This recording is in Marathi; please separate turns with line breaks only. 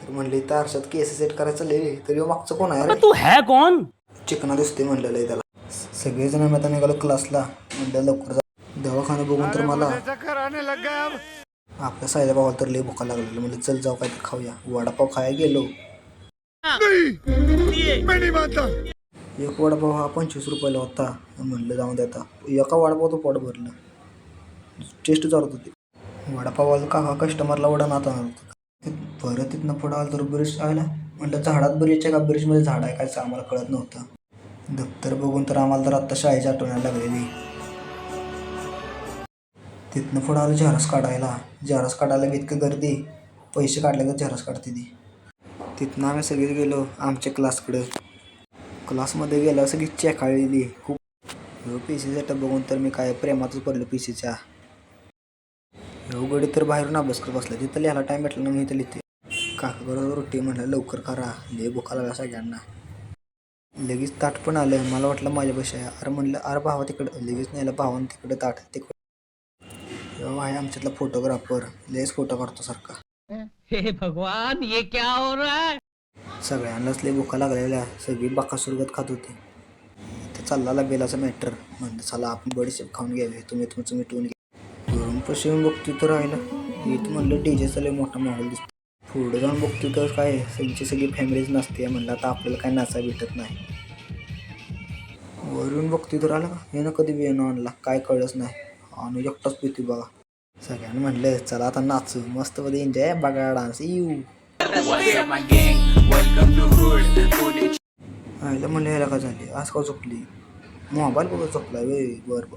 तर म्हणले तर आरशात केस सेट करायचं लय तरी मागचं कोण आहे रे?
तू है कौन?
चिकना दिसते म्हणलेलं आहे त्याला. सगळेजण मी आता निघालो क्लासला. म्हणलं लवकर जा. दवाखाना बघून तर मला आपल्या सायला भावाला तर लय भुका लागलेलं. म्हणजे चल जाऊ काय तर खाऊया. वडापाव खायला गेलो. एक वडापाव हा 25 रुपयाला होता. म्हणलं जाऊन दे आता. एका वडापाव तो पोट भरलं. टेस्ट चालत होती. वडापावाला काका कस्टमरला वडा नाता नव्हतं. परत तिथनं पुढं आलं तर ब्रिज आला. म्हटलं झाडात ब्रिज आहे का ब्रिजमध्ये झाड आहे काय आम्हाला कळत नव्हतं. दप्तर बघून तर आम्हाला तर आत्ता शाळेची आठवण लागलेली. तिथनं पुढं आलं झेरॉक्स काढायला. झेरॉक्स काढायला इतकं गर्दी. पैसे काढले तर झेरॉक्स काढते ती. तिथनं आम्ही सगळे गेलो आमच्या क्लासकडे. क्लासमध्ये गेल्यावर सगळी चेकाळलेली खूप. पीसी सेटअप बघून तर मी काय प्रेमातच पडलो पीसीच्या. गडी तर बाहेरून अभ्यास करत बसला. तिथं लिहायला टाईम भेटला ना मी इथं लिहिते. काका बरोबर रोटी म्हणलं लवकर करा लय भुका लागला सगळ्यांना. लगेच ताट पण आलं. मला वाटलं माझ्या पैसे आहे. अरे म्हणलं अरे भावा तिकडं लगेच न्यायला भावानं तिकडे ताट तिकडं आहे आमच्यातला फोटोग्राफर. लयच फोटो काढतो सारखा.
हे भगवान ये क्या हो रहा है?
सगळ्यांनाच लय भुका लागलेल्या. सगळी बाकासुरगत खात होती. ते चालला बेलाचा मॅटर. म्हणलं चला आपण बडीशेप खाऊन घ्यावे. तुम्ही तुमचं मिटवून घ्या. घरून पैसे येऊन बघतो तर राहिलं इथं. म्हणलं डीजेचा लय मोठा माहोल दिसतो. पुढे जाऊन बघतो तर काय त्यांची सगळी फॅमिलीच नसते. म्हणलं आता आपल्याला काय नाचा भेटत नाही. वरून बघतो तर आलं हे ना कधी बियाणं आणला काय कळलंच नाही. आणि एकटाच पितो बघा. सगळ्यांना म्हणलं चला आता नाचू मस्त मध्ये एन्जॉय बघा डान्स येऊ. आईला म्हणलं ह्याला का झाली आज का झोपली. मोबाईल बघत झोपला वे बरं.